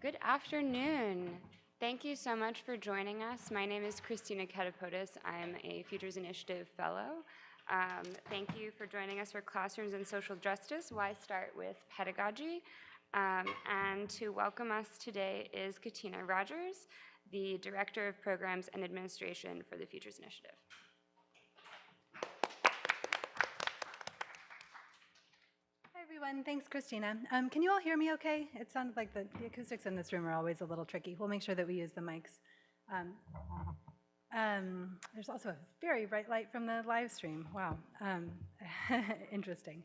Good afternoon. Thank you so much for joining us. My name is Christina Katopodis. I'm a Futures Initiative Fellow. Thank you for joining us for Classrooms and Social Justice. Why start with pedagogy? And to welcome us today is Katina Rogers, the Director of Programs and Administration for the Futures Initiative. Hi everyone, thanks Christina. Can you all hear me okay? It sounded like the acoustics in this room are always a little tricky. We'll make sure that we use the mics. There's also a very bright light from the live stream. Wow, interesting.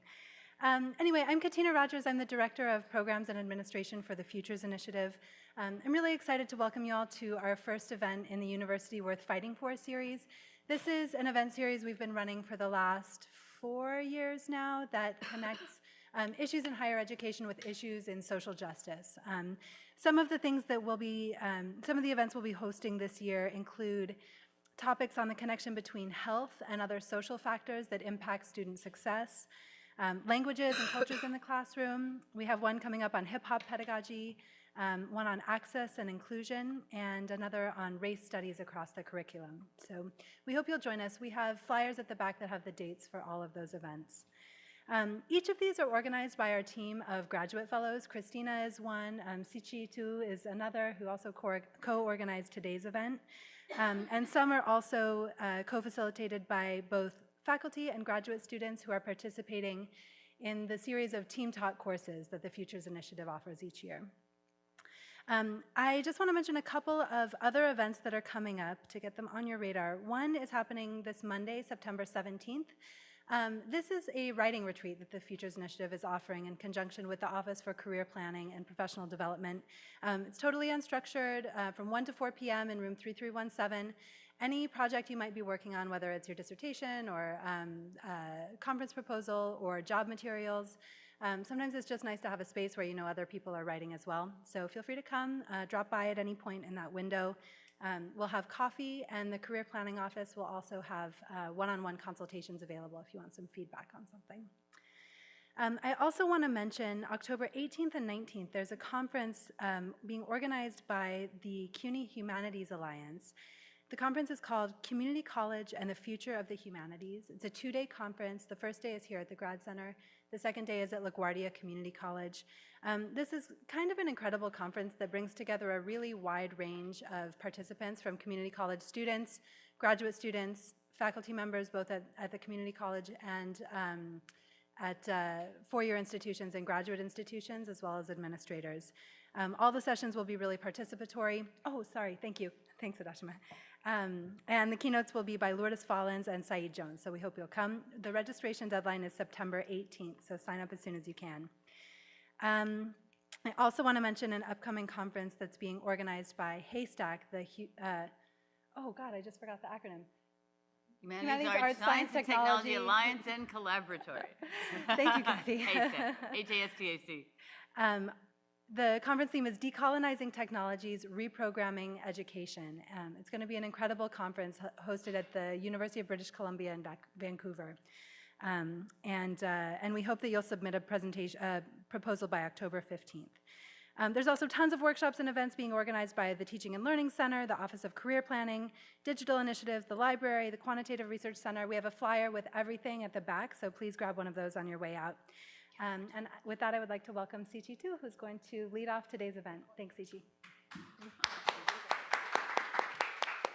Anyway, I'm Katina Rogers. I'm the Director of Programs and Administration for the Futures Initiative. I'm really excited to welcome you all to our first event in the University Worth Fighting For series. This is an event series we've been running for the last 4 years now that connects issues in higher education with issues in social justice. Some of the things that some of the events we'll be hosting this year include topics on the connection between health and other social factors that impact student success, languages and cultures in the classroom. We have one coming up on hip-hop pedagogy, one on access and inclusion, and another on race studies across the curriculum. So we hope you'll join us. We have flyers at the back that have the dates for all of those events. Each of these are organized by our team of graduate fellows. Christina is one, Siqi Tu is another, who also co-organized today's event. And some are also co-facilitated by both faculty and graduate students who are participating in the series of team taught courses that the Futures Initiative offers each year. I just want to mention a couple of other events that are coming up to get them on your radar. One is happening this Monday, September 17th. This is a writing retreat that the Futures Initiative is offering in conjunction with the Office for Career Planning and Professional Development. It's totally unstructured from 1 to 4 p.m. in room 3317. Any project you might be working on, whether it's your dissertation or conference proposal or job materials, sometimes it's just nice to have a space where you know other people are writing as well. So feel free to come, drop by at any point in that window. We'll have coffee, and the Career Planning Office will also have one-on-one consultations available if you want some feedback on something. I also want to mention October 18th and 19th, there's a conference being organized by the CUNY Humanities Alliance. The conference is called Community College and the Future of the Humanities. It's a 2-day conference. The first day is here at the Grad Center. The second day is at LaGuardia Community College. This is kind of an incredible conference that brings together a really wide range of participants from community college students, graduate students, faculty members both at the community college and at four-year institutions and graduate institutions, as well as administrators. All the sessions will be really participatory. Oh, sorry, thank you. Thanks, Adashima. And the keynotes will be by Lourdes Fallons and Saeed Jones, so we hope you'll come. The registration deadline is September 18th, so sign up as soon as you can. I also want to mention an upcoming conference that's being organized by Haystakes, oh God, I just forgot the acronym. Humanities, Arts, Science, and Technology Alliance and Collaboratory. Thank you, Cathy. H-A-S-T-A-C. The conference theme is Decolonizing Technologies, Reprogramming Education. It's going to be an incredible conference hosted at the University of British Columbia in Vancouver. And we hope that you'll submit a proposal by October 15th. There's also tons of workshops and events being organized by the Teaching and Learning Center, the Office of Career Planning, Digital Initiatives, the Library, the Quantitative Research Center. We have a flyer with everything at the back, so please grab one of those on your way out. And with that, I would like to welcome Siqi Tu, who's going to lead off today's event. Thanks, Siqi.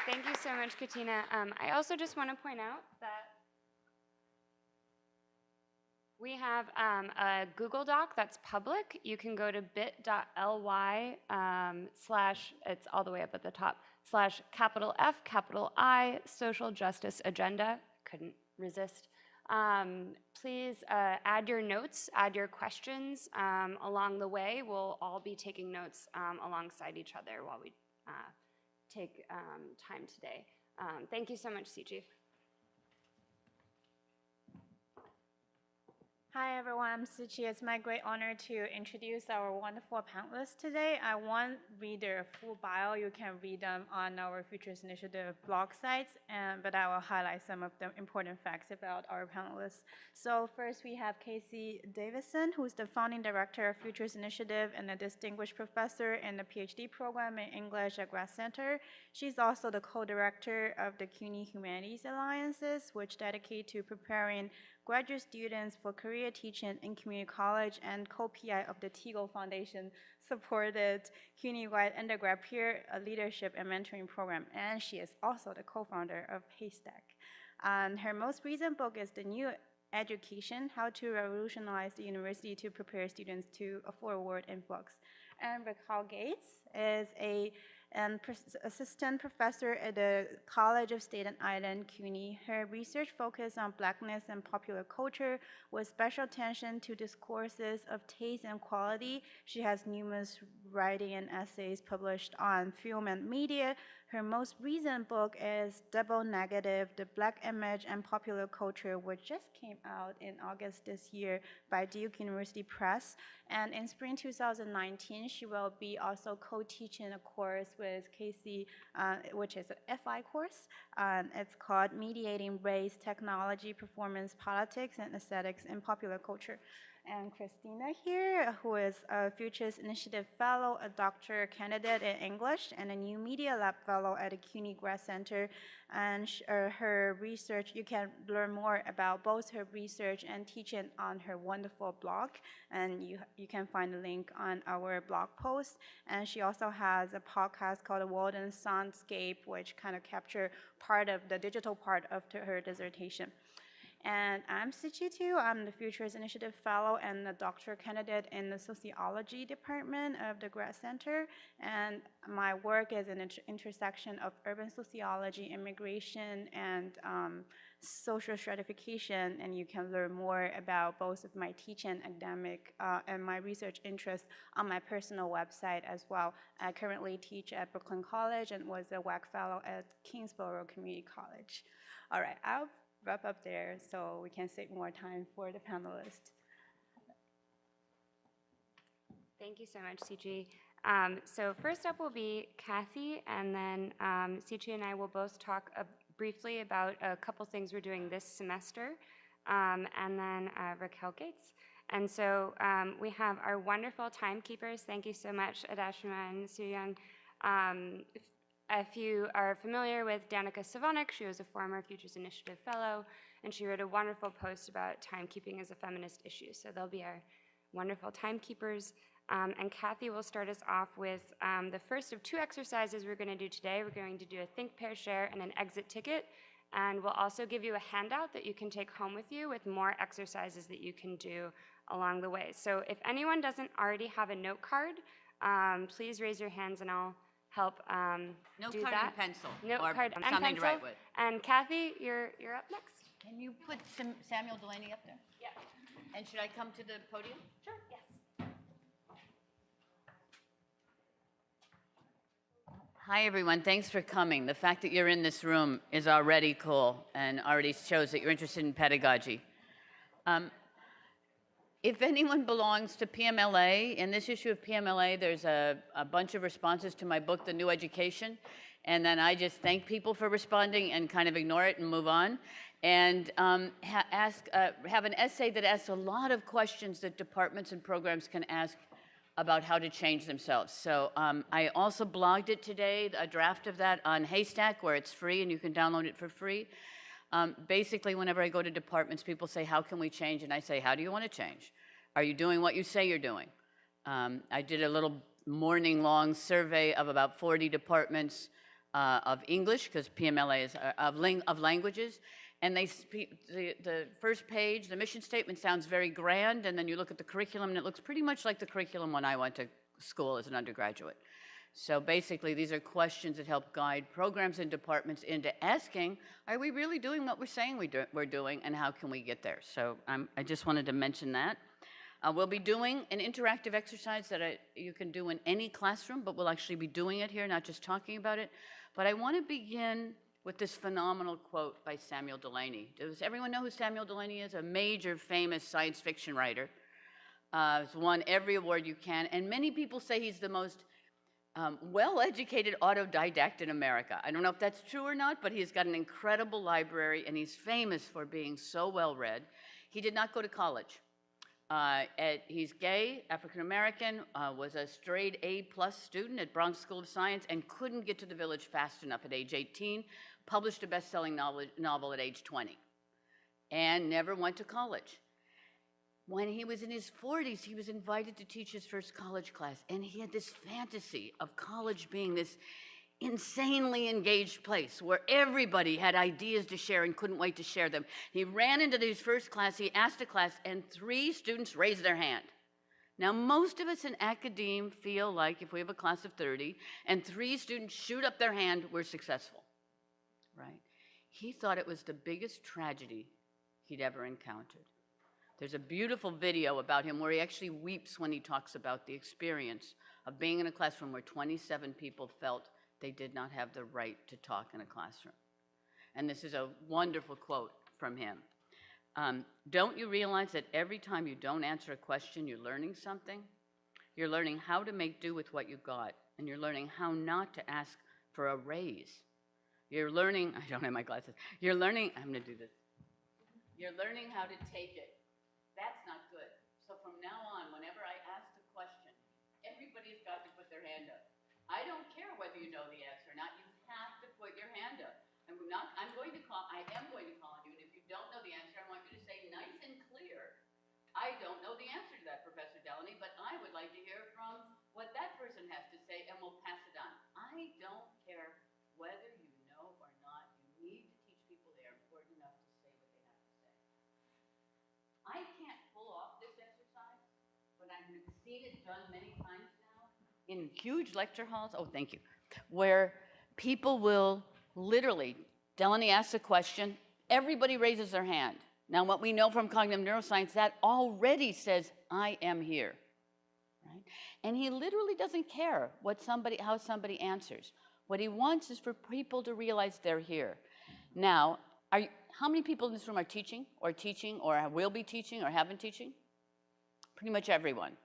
Thank you so much, Katina. I also just want to point out that we have a Google Doc that's public. You can go to bit.ly / it's all the way up at the top, /F, Social Justice Agenda. Couldn't resist. Please add your notes, add your questions along the way. We'll all be taking notes alongside each other while we take time today. Thank you so much, Siqi. Hi everyone, I'm Siqi. It's my great honor to introduce our wonderful panelists today. I won't read their full bio. You can read them on our Futures Initiative blog sites, but I will highlight some of the important facts about our panelists. So first we have Cathy Davidson, who's the founding director of Futures Initiative and a distinguished professor in the PhD program in English at Grad Center. She's also the co-director of the CUNY Humanities Alliances, which dedicate to preparing graduate students for career teaching in community college, and co-PI of the Teagle Foundation supported CUNY-wide undergrad peer leadership and mentoring program. And she is also the co-founder of Haystakes. Her most recent book is The New Education, How to Revolutionize the University to Prepare Students to a Forward Influx. And Racquel Gates is an assistant professor at the College of Staten Island, CUNY. Her research focuses on Blackness and popular culture with special attention to discourses of taste and quality. She has numerous writing and essays published on film and media. Her most recent book is Double Negative, The Black Image and Popular Culture, which just came out in August this year by Duke University Press. And in spring 2019, she will be also co-teaching a course with Cathy, which is an FI course. It's called Mediating Race, Technology, Performance, Politics, and Aesthetics in Popular Culture. And Christina here, who is a Futures Initiative Fellow, a doctor candidate in English, and a New Media Lab Fellow at the CUNY Grad Center. And her research, you can learn more about both her research and teaching on her wonderful blog. And you can find the link on our blog post. And she also has a podcast called The Walden Soundscape, which kind of capture part of the digital part of her dissertation. And I'm Siqi Tu. I'm the Futures Initiative Fellow and a doctoral candidate in the Sociology Department of the Grad Center. And my work is in the intersection of urban sociology, immigration, and social stratification. And you can learn more about both of my teaching, academic, and my research interests on my personal website as well. I currently teach at Brooklyn College and was a WAC Fellow at Kingsborough Community College. All right, I'll wrap up there so we can save more time for the panelists. Thank you so much, Siqi. So first up will be Cathy, and then Siqi and I will both talk briefly about a couple things we're doing this semester, and then Racquel Gates. And so we have our wonderful timekeepers. Thank you so much, Adashima and Suyang. If you are familiar with Danica Savanik, she was a former Futures Initiative Fellow, and she wrote a wonderful post about timekeeping as a feminist issue. So they'll be our wonderful timekeepers. And Cathy will start us off with the first of two exercises we're going to do today. We're going to do a think, pair, share, and an exit ticket. And we'll also give you a handout that you can take home with you with more exercises that you can do along the way. So if anyone doesn't already have a note card, please raise your hands and I'll help do card that. And pencil. Note or card and something pencil. to write with. And Cathy, you're up next. Can you put some Samuel Delaney up there? Yeah. And should I come to the podium? Sure. Yes. Hi, everyone. Thanks for coming. The fact that you're in this room is already cool and already shows that you're interested in pedagogy. If anyone belongs to PMLA, in this issue of PMLA, there's a bunch of responses to my book, The New Education, and then I just thank people for responding and kind of ignore it and move on, and have an essay that asks a lot of questions that departments and programs can ask about how to change themselves. So I also blogged it today, a draft of that on Haystakes, where it's free and you can download it for free. Basically, whenever I go to departments, people say, how can we change? And I say, how do you want to change? Are you doing what you say you're doing? I did a little morning-long survey of about 40 departments of English, because PMLA is of languages. And the first page, the mission statement sounds very grand, and then you look at the curriculum, and it looks pretty much like the curriculum when I went to school as an undergraduate. So basically, these are questions that help guide programs and departments into asking, are we really doing what we're saying we're doing, and how can we get there? So I just wanted to mention that. We'll be doing an interactive exercise that you can do in any classroom, but we'll actually be doing it here, not just talking about it. But I want to begin with this phenomenal quote by Samuel Delany. Does everyone know who Samuel Delany is? A major, famous science fiction writer. He's won every award you can, and many people say he's the most well-educated autodidact in America. I don't know if that's true or not, but he's got an incredible library, and he's famous for being so well-read. He did not go to college. He's gay, African-American, was a straight A+ student at Bronx School of Science, and couldn't get to the village fast enough at age 18, published a best-selling novel at age 20, and never went to college. When he was in his 40s, he was invited to teach his first college class, and he had this fantasy of college being this insanely engaged place where everybody had ideas to share and couldn't wait to share them. He ran into his first class, he asked a class, and 3 students raised their hand. Now, most of us in academe feel like if we have a class of 30 and 3 students shoot up their hand, we're successful, right? He thought it was the biggest tragedy he'd ever encountered. There's a beautiful video about him where he actually weeps when he talks about the experience of being in a classroom where 27 people felt they did not have the right to talk in a classroom. And this is a wonderful quote from him. Don't you realize that every time you don't answer a question, you're learning something? You're learning how to make do with what you got, and you're learning how not to ask for a raise. You're learning, I don't have my glasses, you're learning, I'm gonna do this. You're learning how to take it. That's not good. So from now on, whenever I ask a question, everybody's got to put their hand up. I don't care whether you know the answer or not, you have to put your hand up. I am going to call on you, and if you don't know the answer, I want you to say nice and clear, I don't know the answer to that, Professor Delany, but I would like to hear from what that person has to say, and we'll pass it on. I don't care whether you know or not, you need to teach people they are important enough to say what they have to say. I can't pull off this exercise, but I've seen it done many times now in huge lecture halls, oh, thank you, where people will literally, Delany asks a question, everybody raises their hand. Now, what we know from cognitive neuroscience, that already says, I am here, right? And he literally doesn't care how somebody answers. What he wants is for people to realize they're here. Now, how many people in this room are teaching, or will be teaching, or have been teaching? Pretty much everyone.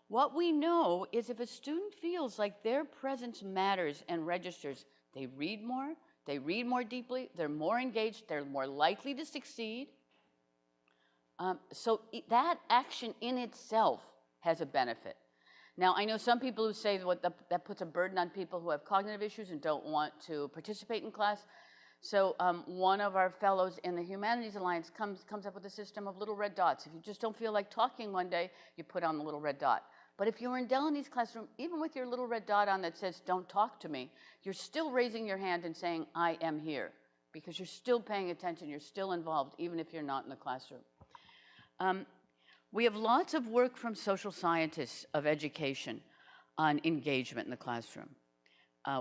What we know is if a student feels like their presence matters and registers, they read more deeply, they're more engaged, they're more likely to succeed. So that action in itself has a benefit. Now, I know some people who say that puts a burden on people who have cognitive issues and don't want to participate in class. So one of our fellows in the Humanities Alliance comes up with a system of little red dots. If you just don't feel like talking one day, you put on the little red dot. But if you were in Delany's classroom, even with your little red dot on that says, don't talk to me, you're still raising your hand and saying, I am here, because you're still paying attention, you're still involved, even if you're not in the classroom. We have lots of work from social scientists of education on engagement in the classroom.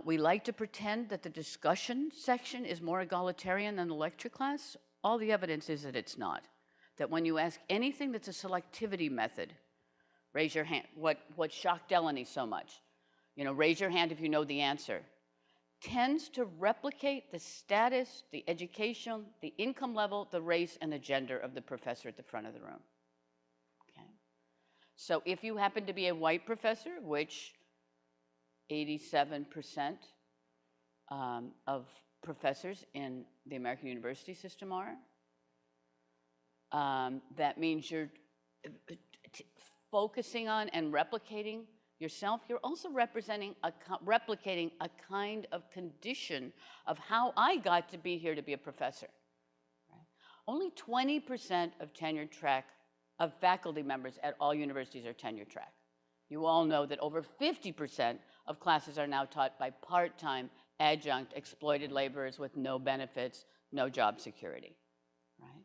We like to pretend that the discussion section is more egalitarian than the lecture class. All the evidence is that it's not. That when you ask anything that's a selectivity method, raise your hand. What shocked Delany so much, raise your hand if you know the answer, tends to replicate the status, the education, the income level, the race, and the gender of the professor at the front of the room. Okay? So if you happen to be a white professor, which 87% of professors in the American university system are, that means you're focusing on and replicating yourself. You're also replicating a kind of condition of how I got to be here to be a professor. Right? Only 20% of faculty members at all universities are tenure track. You all know that over 50% of classes are now taught by part-time, adjunct, exploited laborers with no benefits, no job security. Right?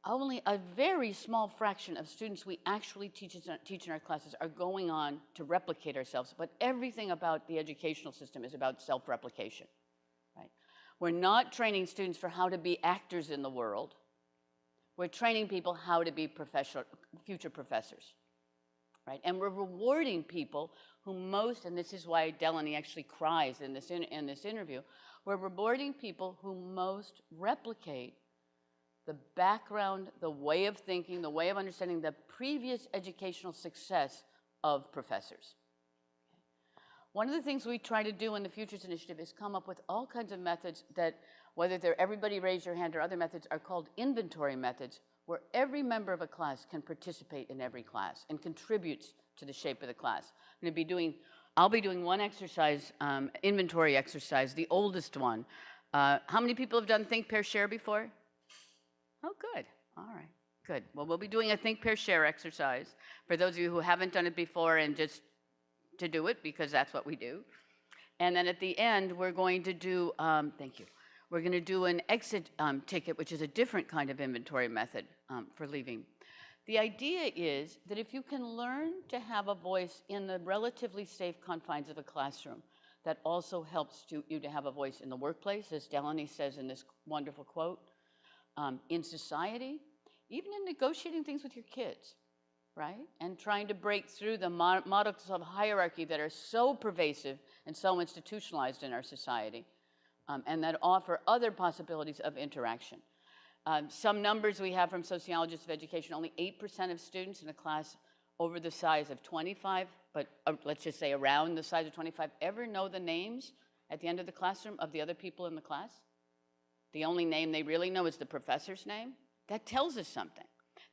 Only a very small fraction of students we actually teach in our classes are going on to replicate ourselves, but everything about the educational system is about self-replication. Right? We're not training students for how to be actors in the world. We're training people how to be future professors. Right? And we're rewarding people who and this is why Delany actually cries in this interview, We're rewarding people who most replicate the background, the way of thinking, the way of understanding the previous educational success of professors. One of the things we try to do in the Futures Initiative is come up with all kinds of methods that, whether they're everybody raise your hand or other methods, are called inventory methods, where every member of a class can participate in every class and contributes to the shape of the class. I'll be doing one exercise, inventory exercise, the oldest one. How many people have done Think, Pair, Share before? Oh, good. All right, good. Well, we'll be doing a Think, Pair, Share exercise for those of you who haven't done it before and just to do it because that's what we do. And then at the end, we're going to do, thank you. We're going to do an exit ticket, which is a different kind of inventory method for leaving. The idea is that if you can learn to have a voice in the relatively safe confines of a classroom, that also helps you to have a voice in the workplace, as Delaney says in this wonderful quote, in society, even in negotiating things with your kids, right? And trying to break through the models of hierarchy that are so pervasive and so institutionalized in our society, and that offer other possibilities of interaction. Some numbers we have from sociologists of education, only 8% of students in a class over the size of 25, but let's just say around the size of 25, ever know the names at the end of the classroom of the other people in the class. The only name they really know is the professor's name. That tells us something.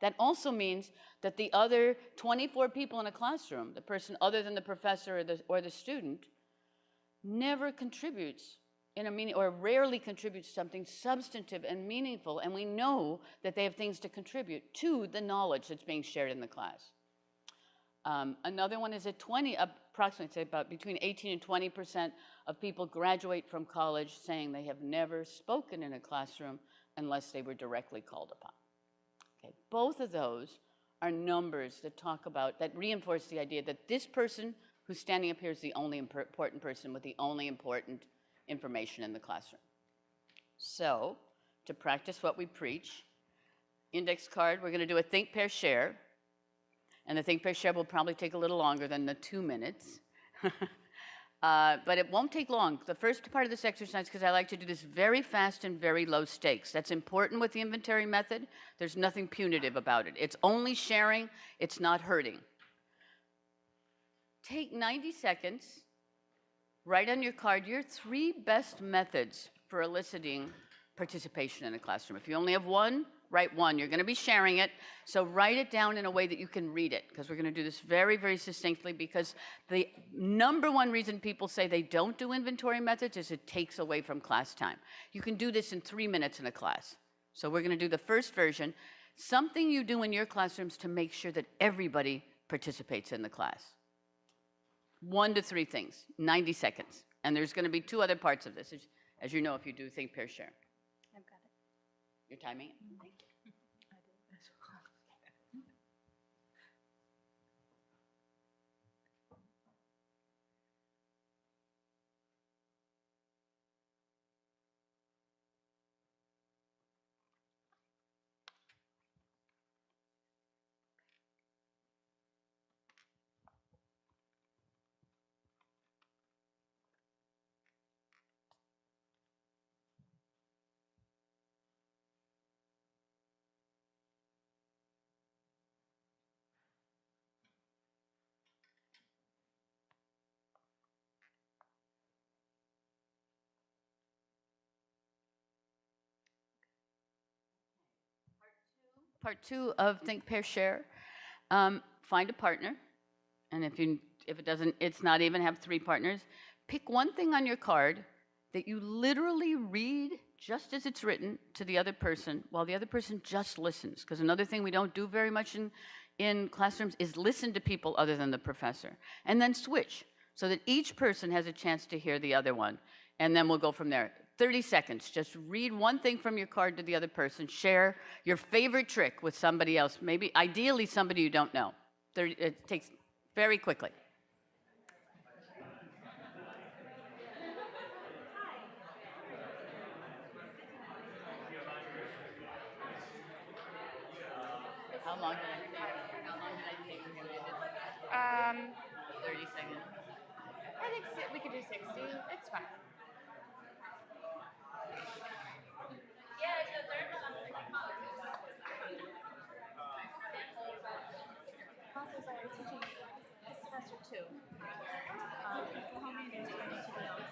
That also means that the other 24 people in a classroom, the person other than the professor or the student, never contributes in a or rarely contributes something substantive and meaningful, and we know that they have things to contribute to the knowledge that's being shared in the class. Another one is that approximately say about between 18 and 20% of people graduate from college saying they have never spoken in a classroom unless they were directly called upon. Okay. Both of those are numbers that that reinforce the idea that this person who's standing up here is the only important person with the only important information in the classroom. So, to practice what we preach, index card, we're going to do a Think, Pair, Share. And the Think, Pair, Share will probably take a little longer than the 2 minutes. But it won't take long. The first part of this exercise, because I like to do this very fast and very low stakes. That's important with the inventory method. There's nothing punitive about it. It's only sharing. It's not hurting. Take 90 seconds. Write on your card your 3 best methods for eliciting participation in a classroom. If you only have one, write one. You're going to be sharing it, so write it down in a way that you can read it, because we're going to do this very, very succinctly, because the number one reason people say they don't do inventory methods is it takes away from class time. You can do this in 3 minutes in a class. So we're going to do the first version, something you do in your classrooms to make sure that everybody participates in the class. 1 to 3 things, 90 seconds. And there's going to be 2 other parts of this, as you know, if you do Think, Pair, Share. I've got it. You're timing it? Thank you. Part 2 of Think, Pair, Share. Find a partner, and if it doesn't, it's not even have 3 partners. Pick one thing on your card that you literally read just as it's written to the other person, while the other person just listens. Because another thing we don't do very much in classrooms is listen to people other than the professor, and then switch so that each person has a chance to hear the other one, and then we'll go from there. 30 seconds, just read one thing from your card to the other person, share your favorite trick with somebody else, maybe ideally somebody you don't know. It takes very quickly. How long did I take for him? 30 seconds. I think we could do 60. It's fine. too. Go home and there's anything else.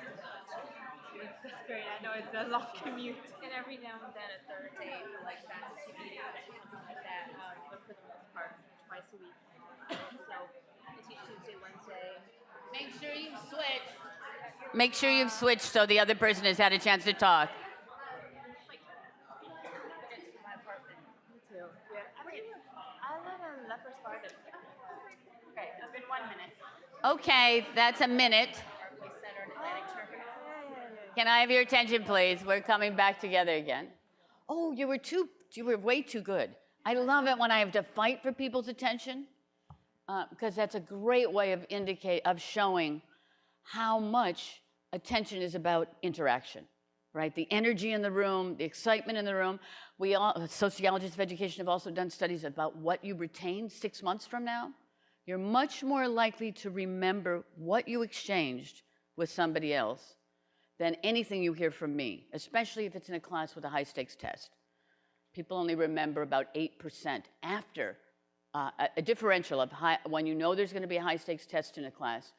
It's great. I know it's a long commute. And every now and then a third day for like fantasy meetings or something like that. But for the most part, twice a week. So I teach Tuesday, Wednesday. Make sure you switch. Make sure you've switched so the other person has had a chance to talk. It's like 2 minutes from my apartment. Me too. Yeah. I live in Leper's Garden. Okay, it's been 1 minute. Okay, that's a minute. Can I have your attention, please? We're coming back together again. Oh, you were way too good. I love it when I have to fight for people's attention, because that's a great way of showing how much attention is about interaction, right? The energy in the room, the excitement in the room. Sociologists of education have also done studies about what you retain 6 months from now. You're much more likely to remember what you exchanged with somebody else than anything you hear from me, especially if it's in a class with a high-stakes test. People only remember about 8% after a differential of when you know there's going to be a high-stakes test in a class.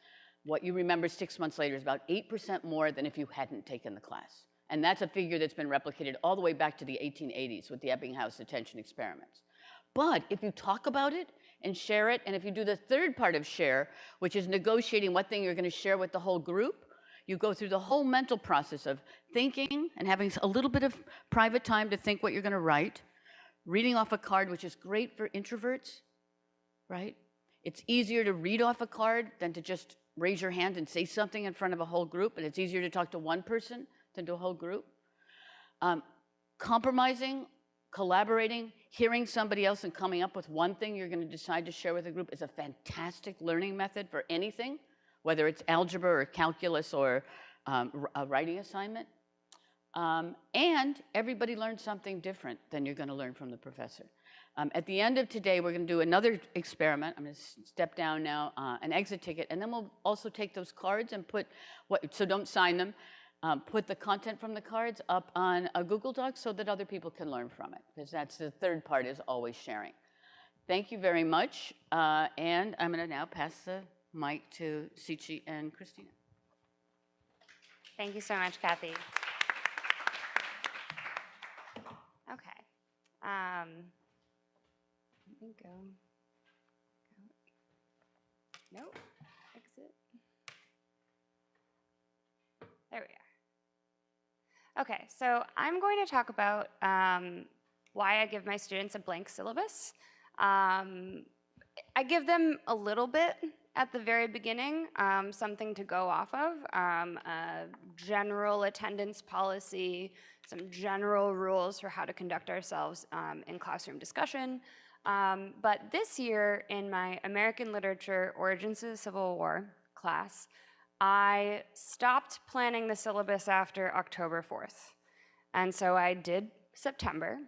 What you remember 6 months later is about 8% more than if you hadn't taken the class. And that's a figure that's been replicated all the way back to the 1880s with the Ebbinghaus attention experiments. But if you talk about it and share it, and if you do the third part of share, which is negotiating what thing you're going to share with the whole group, you go through the whole mental process of thinking and having a little bit of private time to think what you're going to write, reading off a card, which is great for introverts, right? It's easier to read off a card than to just raise your hand and say something in front of a whole group, and it's easier to talk to one person than to a whole group. Compromising, collaborating, hearing somebody else and coming up with one thing you're going to decide to share with a group is a fantastic learning method for anything, whether it's algebra or calculus or a writing assignment. And everybody learns something different than you're going to learn from the professor. At the end of today, we're going to do another experiment. I'm going to step down now, an exit ticket, and then we'll also take those cards and so don't sign them, put the content from the cards up on a Google Doc so that other people can learn from it, because that's the third part, is always sharing. Thank you very much, and I'm going to now pass the mic to Siqi and Christina. Thank you so much, Cathy. Okay. Let me go. Nope. Exit. There we are. Okay, so I'm going to talk about why I give my students a blank syllabus. I give them a little bit at the very beginning, something to go off of, a general attendance policy, some general rules for how to conduct ourselves in classroom discussion. But this year, in my American Literature, Origins of the Civil War class, I stopped planning the syllabus after October 4th. And so I did September.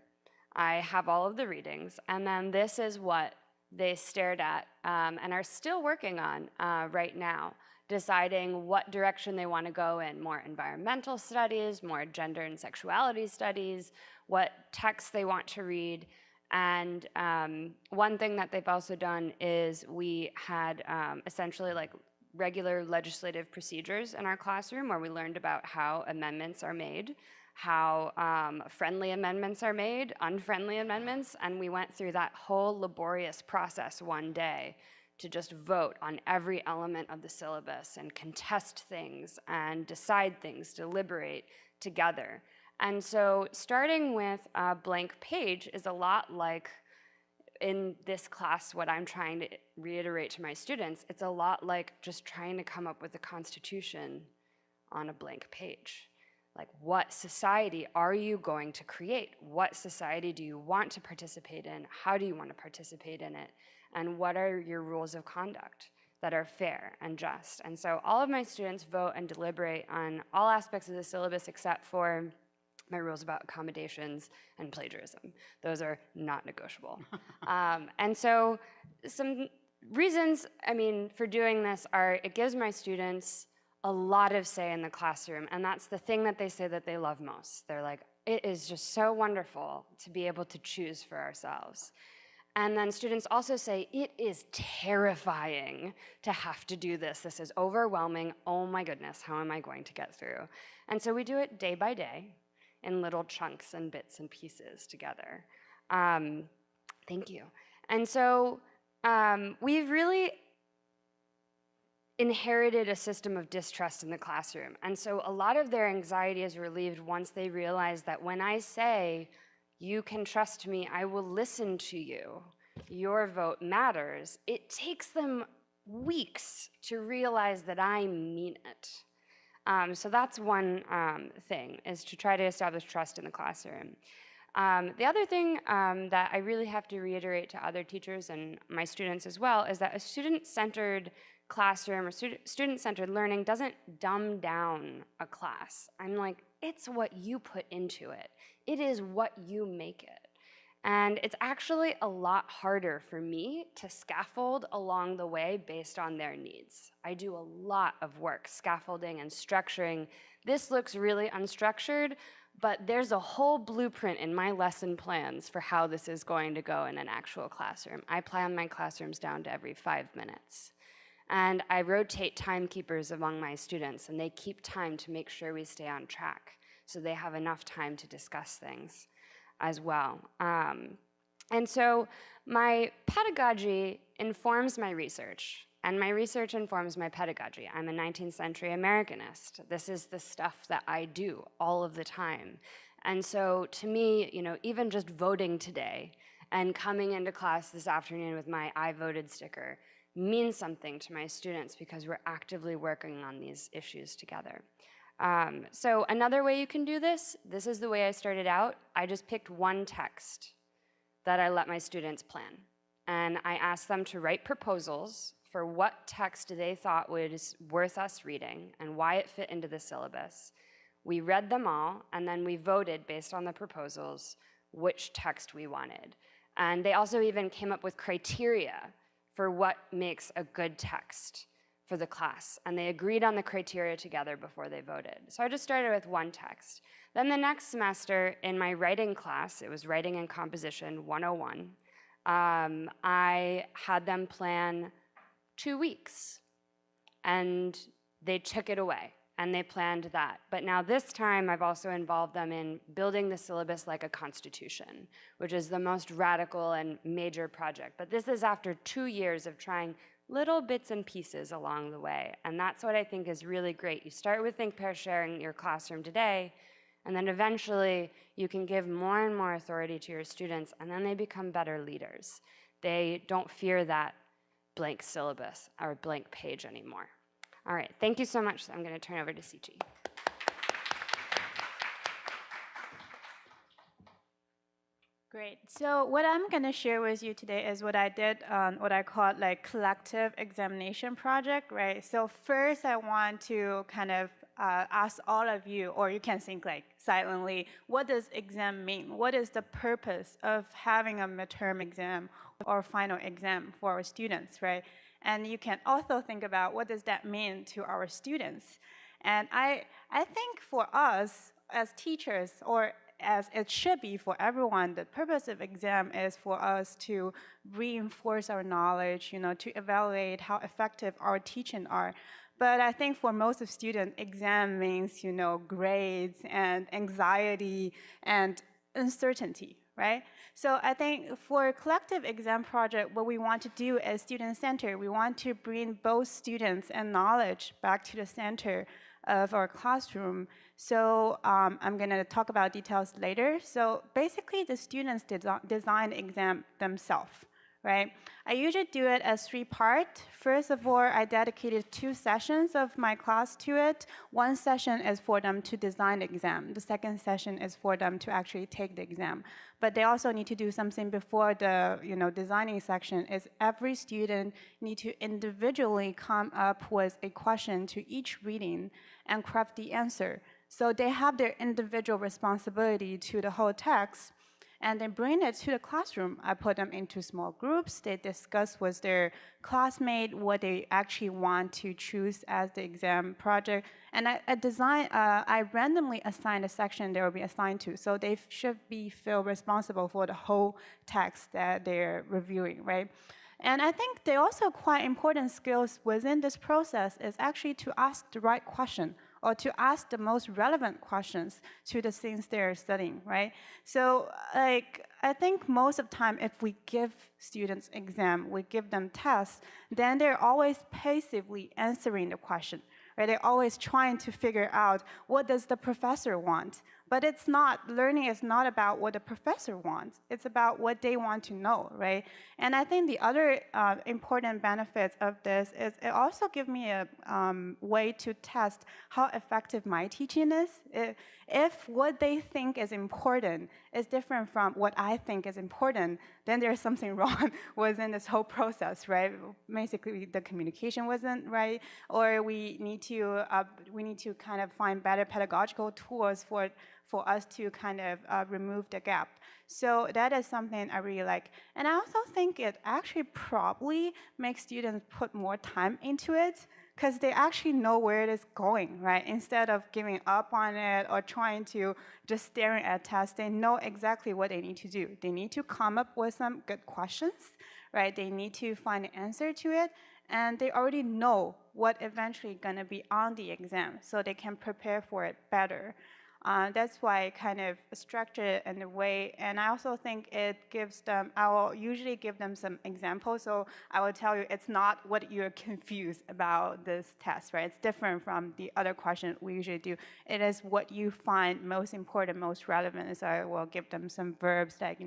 I have all of the readings, and then this is what they stared at and are still working on right now, deciding what direction they want to go in, more environmental studies, more gender and sexuality studies, what texts they want to read. And one thing that they've also done is we had essentially like regular legislative procedures in our classroom where we learned about how amendments are made, how friendly amendments are made, unfriendly amendments, and we went through that whole laborious process one day to just vote on every element of the syllabus and contest things and decide things, deliberate together. And so starting with a blank page is a lot like, in this class, what I'm trying to reiterate to my students, it's a lot like just trying to come up with a constitution on a blank page. Like, what society are you going to create? What society do you want to participate in? How do you want to participate in it? And what are your rules of conduct that are fair and just? And so all of my students vote and deliberate on all aspects of the syllabus except for my rules about accommodations and plagiarism. Those are not negotiable. And so some reasons, for doing this are, it gives my students a lot of say in the classroom, and that's the thing that they say that they love most. They're like, it is just so wonderful to be able to choose for ourselves. And then students also say, it is terrifying to have to do this. This is overwhelming. Oh my goodness, how am I going to get through? And so we do it day by day in little chunks and bits and pieces together. Thank you. And so we've really inherited a system of distrust in the classroom. And so a lot of their anxiety is relieved once they realize that when I say, you can trust me, I will listen to you, your vote matters, it takes them weeks to realize that I mean it. So that's one thing, is to try to establish trust in the classroom. The other thing that I really have to reiterate to other teachers and my students as well is that a student-centered classroom or student-centered learning doesn't dumb down a class. I'm like, it's what you put into it. It is what you make it. And it's actually a lot harder for me to scaffold along the way based on their needs. I do a lot of work scaffolding and structuring. This looks really unstructured, but there's a whole blueprint in my lesson plans for how this is going to go in an actual classroom. I plan my classrooms down to every 5 minutes. And I rotate timekeepers among my students, and they keep time to make sure we stay on track, so they have enough time to discuss things as well. And so my pedagogy informs my research, and my research informs my pedagogy. I'm a 19th century Americanist. This is the stuff that I do all of the time. And so to me, you know, even just voting today and coming into class this afternoon with my I voted sticker means something to my students because we're actively working on these issues together. So another way you can do this is the way I started out. I just picked one text that I let my students plan. And I asked them to write proposals for what text they thought was worth us reading and why it fit into the syllabus. We read them all, and then we voted based on the proposals which text we wanted. And they also even came up with criteria for what makes a good text for the class. And they agreed on the criteria together before they voted. So I just started with one text. Then the next semester in my writing class, it was Writing and Composition 101, I had them plan 2 weeks. And they took it away, and they planned that. But now this time, I've also involved them in building the syllabus like a constitution, which is the most radical and major project. But this is after 2 years of trying little bits and pieces along the way. And that's what I think is really great. You start with think, pair, sharing your classroom today, and then eventually you can give more and more authority to your students, and then they become better leaders. They don't fear that blank syllabus or blank page anymore. All right, thank you so much. I'm going to turn over to Siqi. Great. So what I'm going to share with you today is what I did on what I call like collective examination project, right? So first I want to kind of ask all of you, or you can think like silently, what does exam mean? What is the purpose of having a midterm exam or final exam for our students, right? And you can also think about what does that mean to our students. And I think for us as teachers, or as it should be for everyone, the purpose of exam is for us to reinforce our knowledge, you know, to evaluate how effective our teaching are. But I think for most of students, exam means, you know, grades and anxiety and uncertainty, right? So I think for a collective exam project, what we want to do as student-centered, we want to bring both students and knowledge back to the center of our classroom. So I'm going to talk about details later. So basically, the students design exam themselves, right? I usually do it as 3 parts. First of all, I dedicated 2 sessions of my class to it. One session is for them to design the exam. The second session is for them to actually take the exam. But they also need to do something before the designing section. Is every student need to individually come up with a question to each reading and craft the answer. So they have their individual responsibility to the whole text. and they bring it to the classroom. I put them into small groups. They discuss with their classmate what they actually want to choose as the exam project. And I randomly assign a section they will be assigned to. So they should feel responsible for the whole text that they're reviewing, right? And I think they also quite important skills within this process is actually to ask the right question, or to ask the most relevant questions to the things they're studying, right? So like, I think most of the time if we give students exam, we give them tests, then they're always passively answering the question, right? They're always trying to figure out what does the professor want. But it's not, learning is not about what the professor wants. It's about what they want to know, right? And I think the other important benefits of this is it also gives me a way to test how effective my teaching is. If what they think is important is different from what I think is important, then there's something wrong within this whole process, right? Basically, the communication wasn't right, or we need to kind of find better pedagogical tools for us to kind of remove the gap. So that is something I really like. And I also think it actually probably makes students put more time into it, because they actually know where it is going, right? Instead of giving up on it or trying to just staring at tests, they know exactly what they need to do. They need to come up with some good questions, right? They need to find an answer to it, and they already know what eventually gonna be on the exam, so they can prepare for it better. That's why I kind of structure it in a way, and I also think it gives them, I will usually give them some examples, so I will tell you it's not what you're confused about this test, right? It's different from the other question we usually do. It is what you find most important, most relevant, so I will give them some verbs like,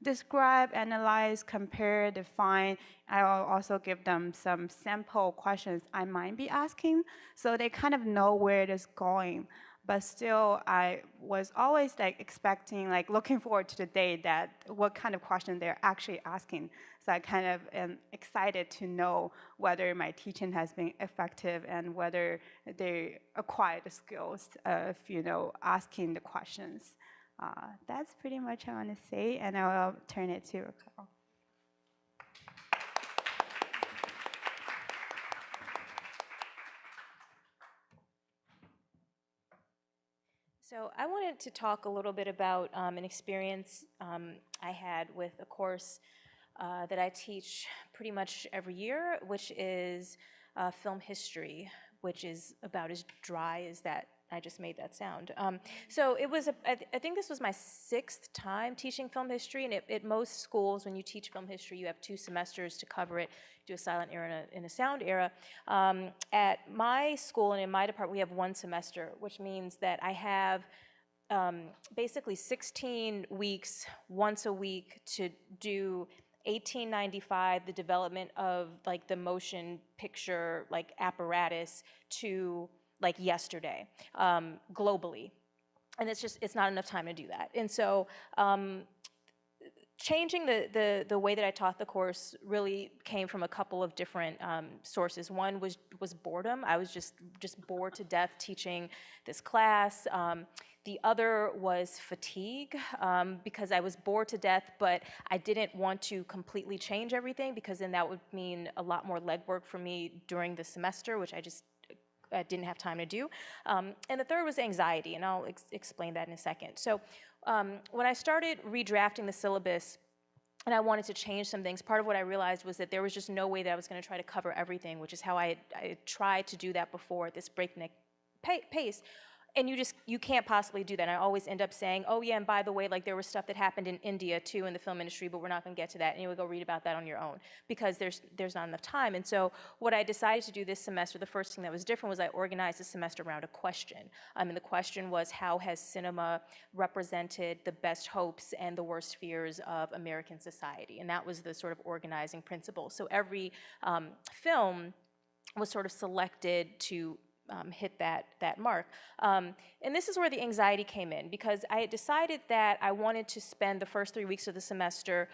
describe, analyze, compare, define. I will also give them some sample questions I might be asking, so they kind of know where it is going. But still, I was always like expecting, like looking forward to the day that what kind of question they're actually asking. So I kind of am excited to know whether my teaching has been effective and whether they acquire the skills of, asking the questions. That's pretty much what I want to say, and I will turn it to Racquel. So I wanted to talk a little bit about an experience I had with a course that I teach pretty much every year, which is film history, which is about as dry as that. I just made that sound. So it was, I think this was my 6th time teaching film history, and at most schools, when you teach film history, you have 2 semesters to cover it, do a silent era and a sound era. At my school and in my department, we have 1 semester, which means that I have basically 16 weeks, once a week, to do 1895, the development of like the motion picture like apparatus to like yesterday, globally. And it's not enough time to do that. And so changing the way that I taught the course really came from a couple of different sources. One was boredom. I was just bored to death teaching this class. The other was fatigue, because I was bored to death, but I didn't want to completely change everything, because then that would mean a lot more legwork for me during the semester, which I didn't have time to do. And the third was anxiety, and I'll explain that in a second. So when I started redrafting the syllabus, and I wanted to change some things, part of what I realized was that there was just no way that I was going to try to cover everything, which is how I tried to do that before at this breakneck pace. And you can't possibly do that. And I always end up saying, oh yeah, and by the way, like there was stuff that happened in India too in the film industry, but we're not going to get to that, and you would go read about that on your own, because there's not enough time. And so what I decided to do this semester, the first thing that was different was I organized the semester around a question. And the question was, how has cinema represented the best hopes and the worst fears of American society? And that was the sort of organizing principle. So every film was sort of selected to hit that mark. And this is where the anxiety came in, because I had decided that I wanted to spend the first 3 weeks of the semester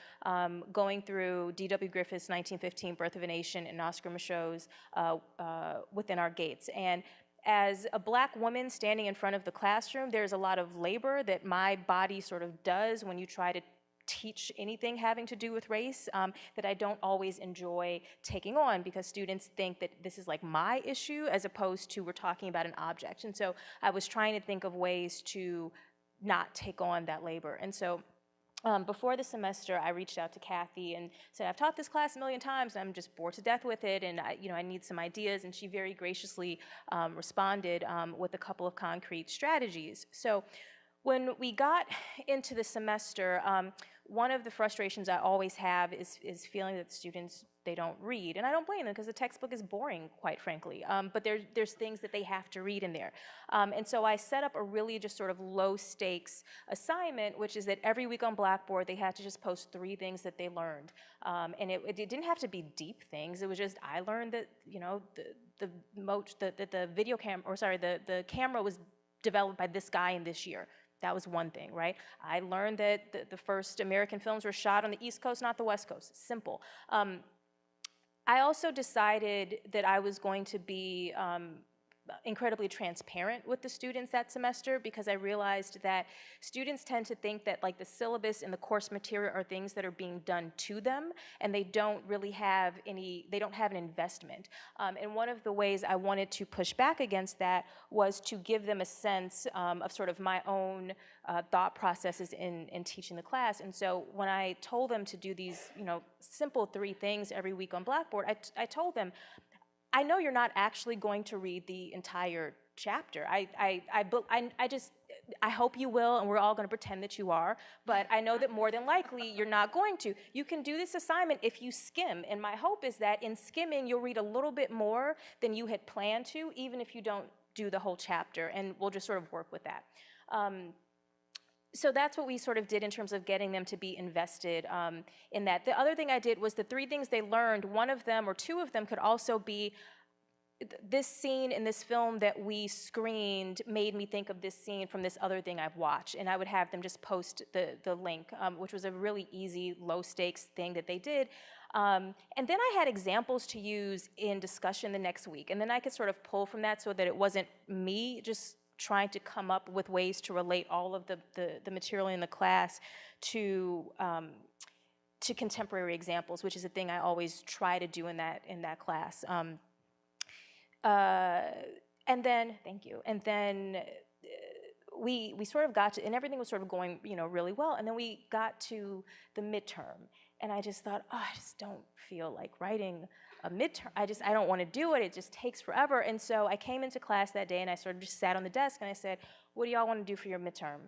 going through D.W. Griffith's 1915 Birth of a Nation and Oscar Michaud's Within Our Gates. And as a Black woman standing in front of the classroom, there's a lot of labor that my body sort of does when you try to teach anything having to do with race that I don't always enjoy taking on, because students think that this is like my issue as opposed to we're talking about an object. And so I was trying to think of ways to not take on that labor. And so before the semester, I reached out to Cathy and said, I've taught this class a million times and I'm just bored to death with it, and I need some ideas. And she very graciously responded with a couple of concrete strategies. So when we got into the semester, one of the frustrations I always have is feeling that students, they don't read. And I don't blame them, because the textbook is boring, quite frankly. But there's things that they have to read in there. And so I set up a really just sort of low stakes assignment, which is that every week on Blackboard, they had to just post 3 things that they learned. And it didn't have to be deep things. It was just, I learned that, the video camera, or sorry, the camera was developed by this guy in this year. That was one thing, right? I learned that the first American films were shot on the East Coast, not the West Coast. Simple. I also decided that I was going to be incredibly transparent with the students that semester, because I realized that students tend to think that like the syllabus and the course material are things that are being done to them, and they don't really have they don't have an investment. And one of the ways I wanted to push back against that was to give them a sense of sort of my own thought processes in teaching the class. And so when I told them to do these, simple 3 things every week on Blackboard, I told them, I know you're not actually going to read the entire chapter. I hope you will, and we're all going to pretend that you are, but I know that more than likely you're not going to. You can do this assignment if you skim, and my hope is that in skimming you'll read a little bit more than you had planned to, even if you don't do the whole chapter, and we'll just sort of work with that. So that's what we sort of did in terms of getting them to be invested in that. The other thing I did was the 3 things they learned, one of them or 2 of them could also be this scene in this film that we screened made me think of this scene from this other thing I've watched. And I would have them just post the link, which was a really easy, low stakes thing that they did. And then I had examples to use in discussion the next week. And then I could sort of pull from that so that it wasn't me just trying to come up with ways to relate all of the material in the class to contemporary examples, which is a thing I always try to do in that class. And then, thank you. And then we sort of got to, and everything was sort of going, really well. And then we got to the midterm, and I just thought, oh, I just don't feel like writing a midterm. I don't want to do it. It just takes forever. And so I came into class that day, and I sort of just sat on the desk, and I said, what do y'all want to do for your midterm?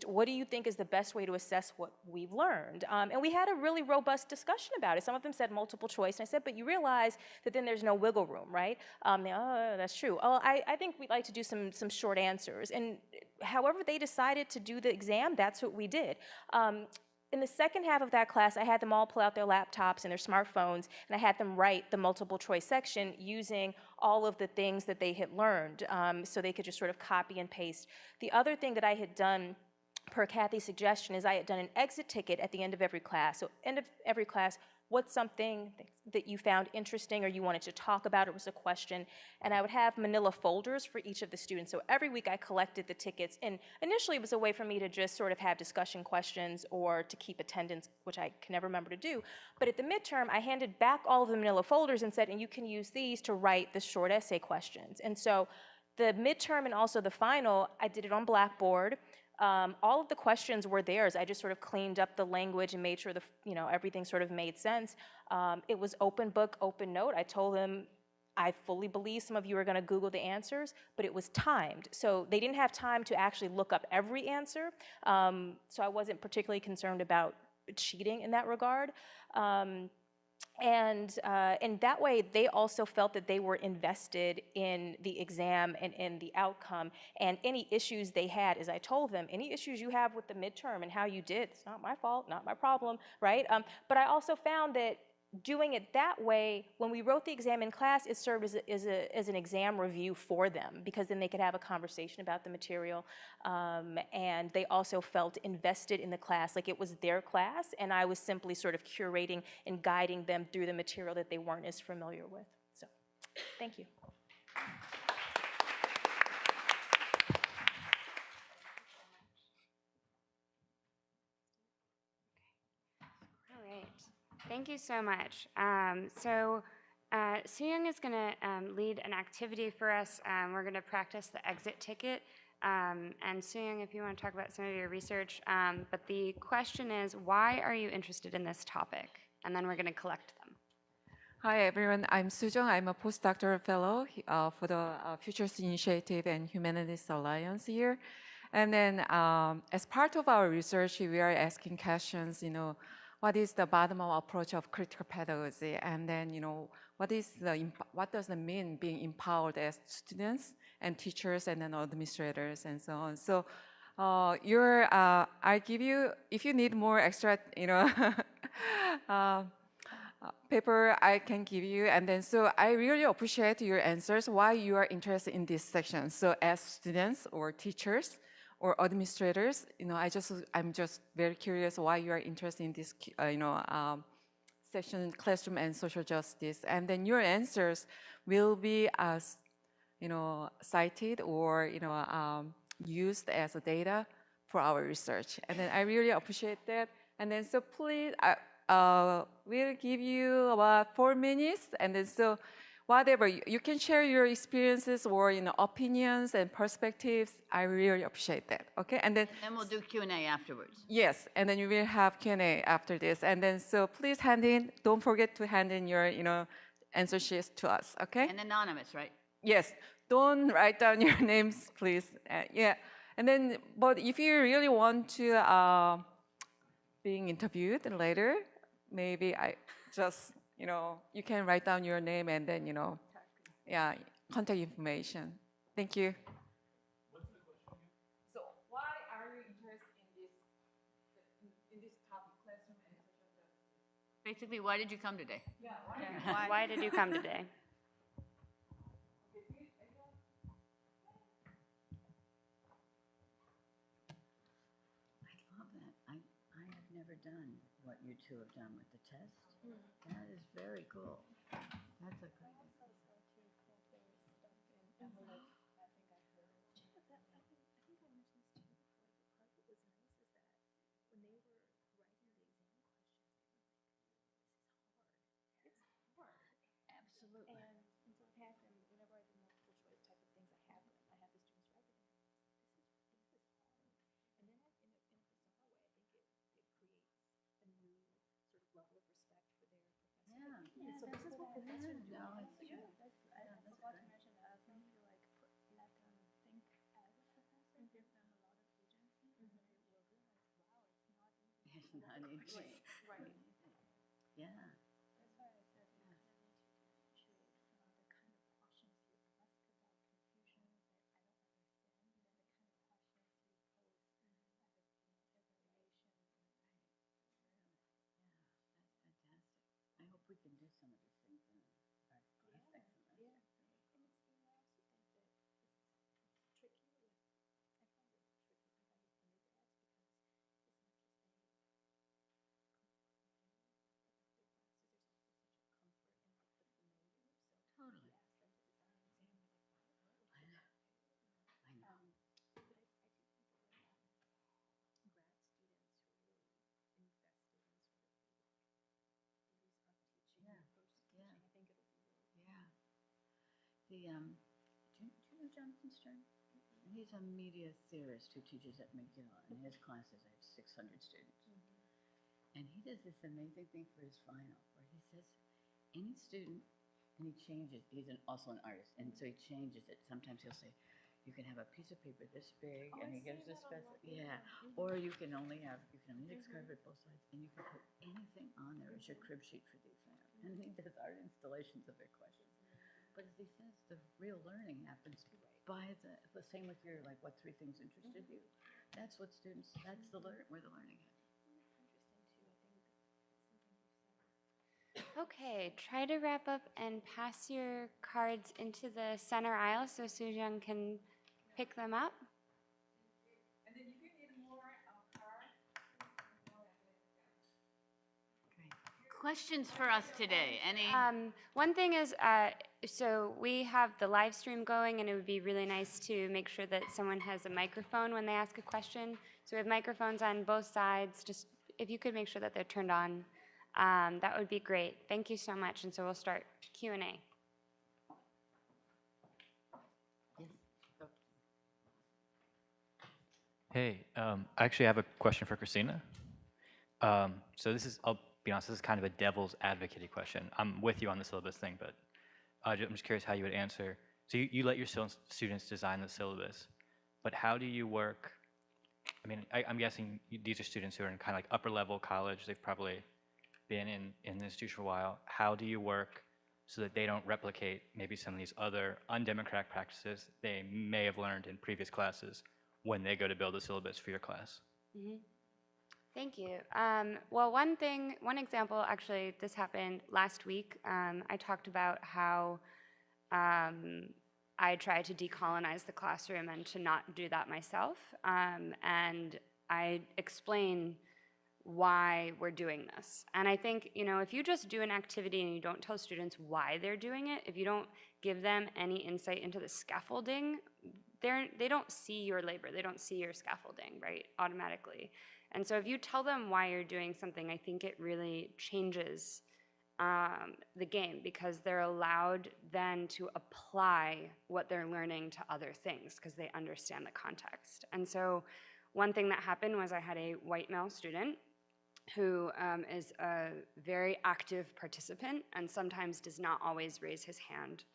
What do you think is the best way to assess what we've learned? And we had a really robust discussion about it. Some of them said multiple choice, and I said, but you realize that then there's no wiggle room, right? That's true. Oh, I think we'd like to do some short answers. And however they decided to do the exam, that's what we did. In the second half of that class, I had them all pull out their laptops and their smartphones, and I had them write the multiple choice section using all of the things that they had learned, so they could just sort of copy and paste. The other thing that I had done, per Cathy's suggestion, is I had done an exit ticket at the end of every class. So end of every class, what's something that you found interesting or you wanted to talk about? It was a question. And I would have manila folders for each of the students. So every week I collected the tickets. And initially it was a way for me to just sort of have discussion questions or to keep attendance, which I can never remember to do. But at the midterm, I handed back all of the manila folders and said, and you can use these to write the short essay questions. And so the midterm and also the final, I did it on Blackboard. All of the questions were theirs. I just sort of cleaned up the language and made sure everything sort of made sense. It was open book, open note. I told them, I fully believe some of you are going to Google the answers, but it was timed. So they didn't have time to actually look up every answer. So I wasn't particularly concerned about cheating in that regard. And that way, they also felt that they were invested in the exam and in the outcome. And any issues they had, as I told them, any issues you have with the midterm and how you did, it's not my fault, not my problem, right? But I also found that doing it that way, when we wrote the exam in class, it served as an exam review for them, because then they could have a conversation about the material. And they also felt invested in the class, like it was their class, and I was simply sort of curating and guiding them through the material that they weren't as familiar with. So, thank you. Thank you so much. Soo-young is going to lead an activity for us. We're going to practice the exit ticket. And Soo-young, if you want to talk about some of your research, but the question is, why are you interested in this topic? And then we're going to collect them. Hi everyone, I'm Soo-young. I'm a postdoctoral fellow for the Futures Initiative and Humanities Alliance here. And then as part of our research, we are asking questions, what is the bottom-up approach of critical pedagogy? And then, what does it mean being empowered as students and teachers and then administrators and so on? So I give you, if you need more extra, paper I can give you, and then so I really appreciate your answers, why you are interested in this section. So as students or teachers or administrators, I'm just very curious why you are interested in this, section, classroom and social justice, and then your answers will be as, cited or used as a data for our research, and then I really appreciate that. And then so please, we'll give you about 4 minutes, and then so whatever, you can share your experiences or opinions and perspectives. I really appreciate that, okay? And then we'll do Q&A afterwards. yes, and then you will have Q&A after this. And then so please don't forget to hand in your answer sheets to us, okay? And anonymous, right? Yes, don't write down your names, please. Yeah, and then, but if you really want to being interviewed later, maybe I just, you can write down your name and then, yeah, contact information. Thank you. What's the question? So why are you interested in this topic, classroom and social justice? Basically, why did you come today? Yeah, Why did you come today? I love that. I have never done what you two have done with the test. That is very cool. That's a great idea. Absolutely. And so what happened, whenever I do multiple choice type of things, I have the students write it. This is hard. And then in a bizarre way, I think it creates a new sort of level of respect for their professor. Yeah. And so this is what professors do. No, it's Yeah, true. that's not to mention that I feel like let them think as a professor, give them a lot of agency, and they will realize, wow, it's not easy. It's not easy. Right. Yeah. That's why I said you kind of need to differentiate from the kind of questions you ask about confusions that I don't understand, and then the kind of questions you pose as evaluation. Yeah, that's fantastic. I hope we can do some of these things in our Highstakes semester. Yeah. And it's, I also think that it's tricky with, I find it tricky with undergrads because it's not just a comfort in like the familiar. So Totally. you ask them to design an exam, they're like, what? I know. I know. But I do think that we're grad students who are really invested in sort of the use of teaching, Yeah. the approach to teaching. Yeah. I think it'll be really Yeah. Do you know Jonathan Stern? He's a media theorist who teaches at McGill. In his classes, I have 600 students. And he does this amazing thing for his final, where he says, any student, and he changes, also an artist, and so he changes it. Sometimes he'll say, you can have a piece of paper this big, and he gives this or you can only describe it both sides, and you can put anything on there as your crib sheet for the exam. And he does art installations of their questions. But as he says, the real learning happens by the same with your, like, what 3 things interested you. That's what students, that's where the learning happens. Okay, try to wrap up and pass your cards into the center aisle so Soo-young can pick them up. And then if you need more cards, Great. Questions for us today? Any? One thing is, so we have the live stream going, and it would be really nice to make sure that someone has a microphone when they ask a question. So we have microphones on both sides. Just if you could make sure that they're turned on. that would be great. Thank you so much. And so we'll start Q&A. Hey, I actually have a question for Christina. So this is, I'll be honest, this is kind of a devil's advocate question. I'm with you on the syllabus thing, but I'm just curious how you would answer. So you let your students design the syllabus, but how do you work? I mean, I'm guessing these are students who are in kind of like upper level college. They've probably been in the institution for a while. How do you work so that they don't replicate maybe some of these other undemocratic practices they may have learned in previous classes when they go to build a syllabus for your class? Mm-hmm. Thank you. Well, one example, actually, this happened last week. I talked about how I tried to decolonize the classroom and to not do that myself. And I explain why we're doing this. And I think, if you just do an activity and you don't tell students why they're doing it, if you don't give them any insight into the scaffolding, they don't see your labor, they don't see your scaffolding, right, automatically. And so if you tell them why you're doing something, I think it really changes the game, because they're allowed then to apply what they're learning to other things because they understand the context. And so one thing that happened was I had a white male student who is a very active participant and sometimes does not always raise his hand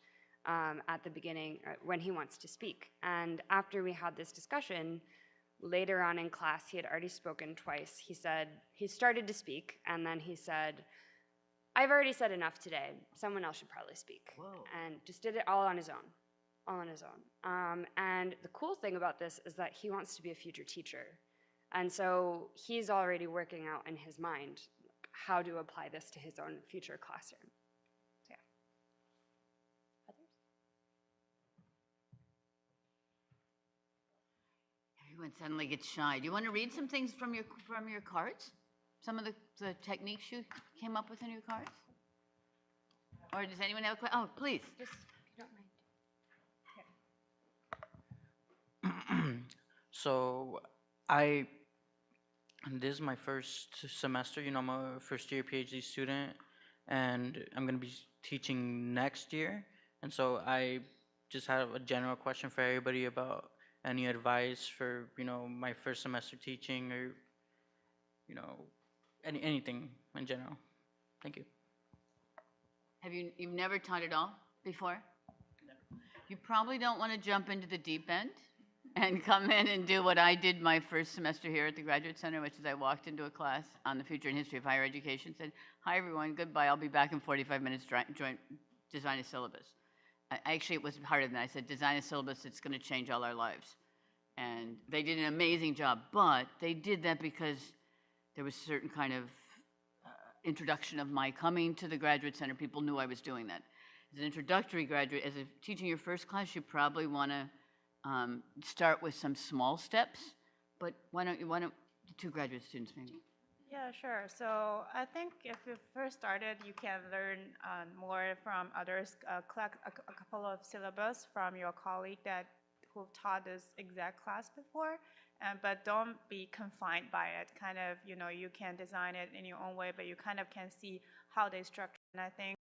at the beginning when he wants to speak. And after we had this discussion, later on in class, he had already spoken twice. He started to speak, and then he said, "I've already said enough today. Someone else should probably speak." Whoa. And just did it all on his own. And the cool thing about this is that he wants to be a future teacher. And so he's already working out in his mind how to apply this to his own future classroom. So, yeah. Others? Everyone suddenly gets shy. Do you want to read some things from your cards? Some of the techniques you came up with in your cards? Or does anyone have a question? Oh, please. Just, if you don't mind. So this is my first semester, I'm a first year PhD student, and I'm going to be teaching next year. And so I just have a general question for everybody about any advice for, my first semester teaching, or, anything in general. Thank you. You've never taught at all before? Never. You probably don't want to jump into the deep end and come in and do what I did my first semester here at the Graduate Center, which is I walked into a class on the future and history of higher education, said, "Hi everyone, goodbye, I'll be back in 45 minutes, design a syllabus." Actually, it was harder than that. I said, "Design a syllabus that's going to change all our lives." And they did an amazing job, but they did that because there was a certain kind of introduction of my coming to the Graduate Center. People knew I was doing that. As an introductory graduate, as a teaching your first class, you probably want to start with some small steps, but why don't the two graduate students maybe? Yeah, sure. So I think if you first started, you can learn more from others, collect a couple of syllabus from your colleague who've taught this exact class before, but don't be confined by it. Kind of, you can design it in your own way, but you kind of can see how they structure. And I think,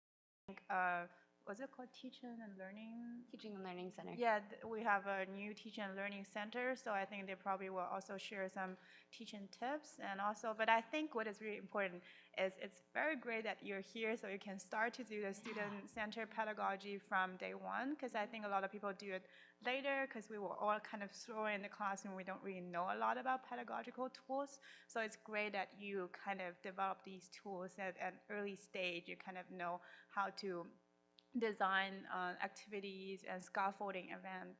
what's it called? Teaching and Learning Center. Yeah, we have a new Teaching and Learning Center, so I think they probably will also share some teaching tips. And also, but I think what is really important is it's very great that you're here, so you can start to do the student-centered pedagogy from day one, because I think a lot of people do it later, because we were all kind of thrown in the classroom. We don't really know a lot about pedagogical tools, so it's great that you kind of develop these tools at an early stage. You kind of know how to design activities and scaffolding event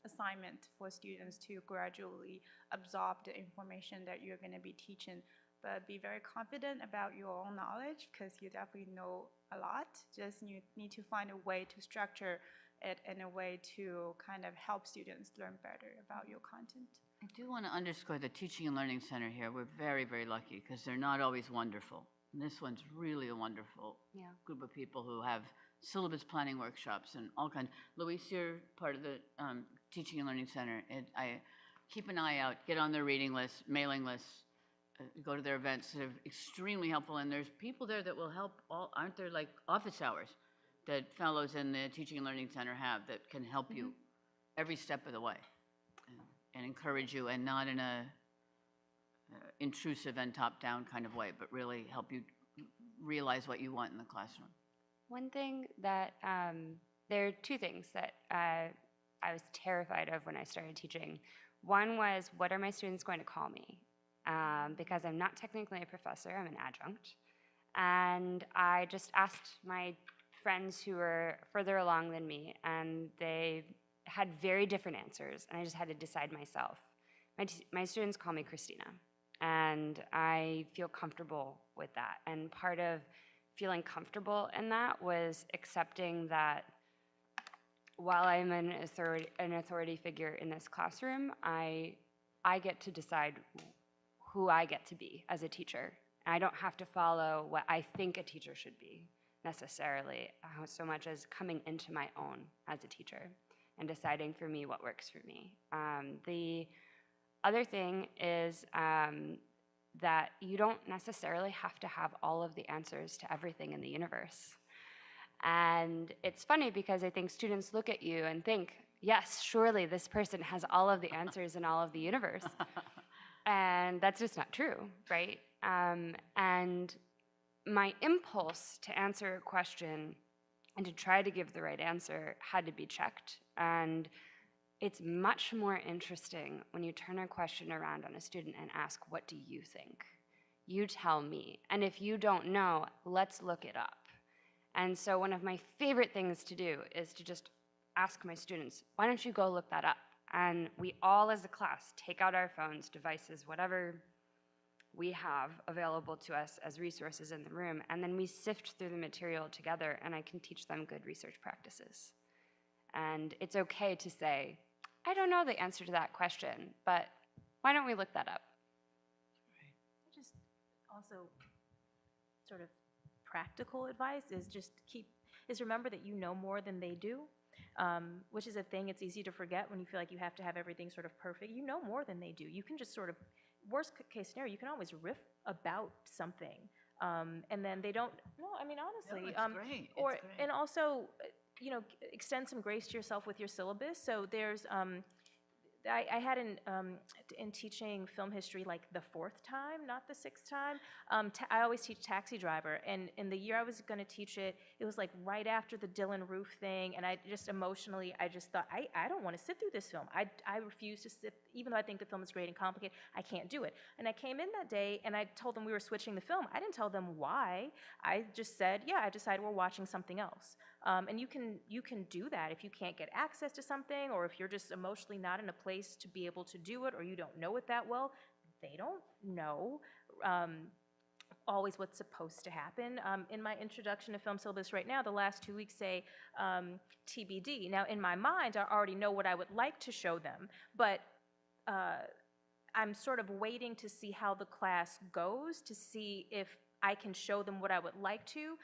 assignment for students to gradually absorb the information that you're going to be teaching. But be very confident about your own knowledge, because you definitely know a lot. Just you need to find a way to structure it in a way to kind of help students learn better about your content. I do want to underscore the Teaching and Learning Center here. We're very, very lucky, because they're not always wonderful. And this one's really a wonderful group of people who have syllabus planning workshops and all kinds. Luis, you're part of the Teaching and Learning Center. I keep an eye out, get on their reading list, mailing lists. go to their events. They're extremely helpful, and there's people there that will help aren't there like office hours that fellows in the Teaching and Learning Center have that can help you every step of the way and encourage you, and not in a intrusive and top-down kind of way, but really help you realize what you want in the classroom. One thing that, there are two things that I was terrified of when I started teaching. One was, what are my students going to call me? Because I'm not technically a professor, I'm an adjunct. And I just asked my friends who were further along than me, and they had very different answers, and I just had to decide myself. My students call me Christina, and I feel comfortable with that. And part of feeling comfortable in that was accepting that while I'm an authority figure in this classroom, I get to decide who I get to be as a teacher. I don't have to follow what I think a teacher should be necessarily, so much as coming into my own as a teacher and deciding for me what works for me. The other thing is that you don't necessarily have to have all of the answers to everything in the universe. And it's funny because I think students look at you and think, yes, surely this person has all of the answers in all of the universe. And that's just not true, right? And my impulse to answer a question and to try to give the right answer had to be checked. And it's much more interesting when you turn a question around on a student and ask, what do you think? You tell me. And if you don't know, let's look it up. And so one of my favorite things to do is to just ask my students, why don't you go look that up? And we all as a class take out our phones, devices, whatever we have available to us as resources in the room, and then we sift through the material together, and I can teach them good research practices. And it's okay to say, I don't know the answer to that question, but why don't we look that up? Just also sort of practical advice is remember that you know more than they do, which is a thing it's easy to forget when you feel like you have to have everything sort of perfect. You know more than they do. You can just sort of, worst case scenario, you can always riff about something, and then they don't, no, I mean, honestly. No, it's great. It's great. And also, extend some grace to yourself with your syllabus. So there's, I had in teaching film history like the 4th time, not the 6th time. I always teach Taxi Driver, and in the year I was going to teach it, it was like right after the Dylan Roof thing, and I just emotionally, I just thought, I don't want to sit through this film. I refuse to sit, even though I think the film is great and complicated, I can't do it. And I came in that day, and I told them we were switching the film. I didn't tell them why. I just said, yeah, I decided we're watching something else. And you can do that if you can't get access to something, or if you're just emotionally not in a place to be able to do it, or you don't know it that well. They don't know always what's supposed to happen. In my introduction to film syllabus right now, the last 2 weeks say TBD. Now, in my mind, I already know what I would like to show them, but I'm sort of waiting to see how the class goes, to see if I can show them what I would like to.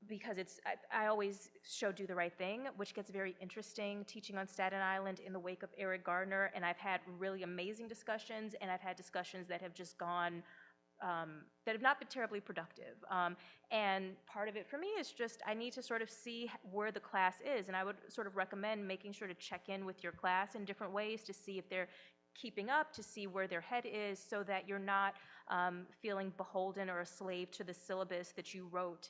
Because I always show Do the Right Thing, which gets very interesting teaching on Staten Island in the wake of Eric Gardner, and I've had really amazing discussions, and I've had discussions that have just gone, that have not been terribly productive. And part of it for me is just I need to sort of see where the class is, and I would sort of recommend making sure to check in with your class in different ways to see if they're keeping up, to see where their head is, so that you're not feeling beholden or a slave to the syllabus that you wrote,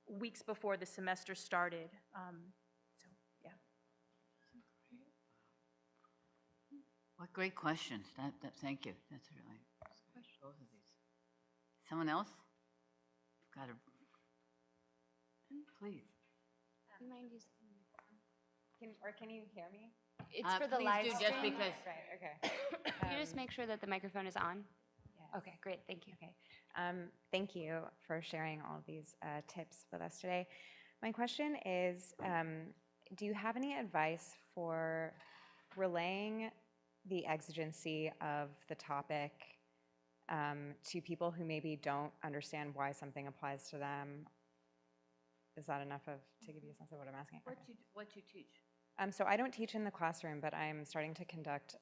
weeks before the semester started. So, yeah. What great questions. Thank you. That's really both of these. Someone else? Got a, please. You mind using- Can you hear me? It's for the live Please do, stream. just because. Right, okay. Can you just make sure that the microphone is on? Yes. Okay, great, thank you. Okay. Thank you for sharing all these tips with us today. My question is, do you have any advice for relaying the exigency of the topic to people who maybe don't understand why something applies to them? Is that enough to give you a sense of what I'm asking? What you teach? So I don't teach in the classroom, but I'm starting to conduct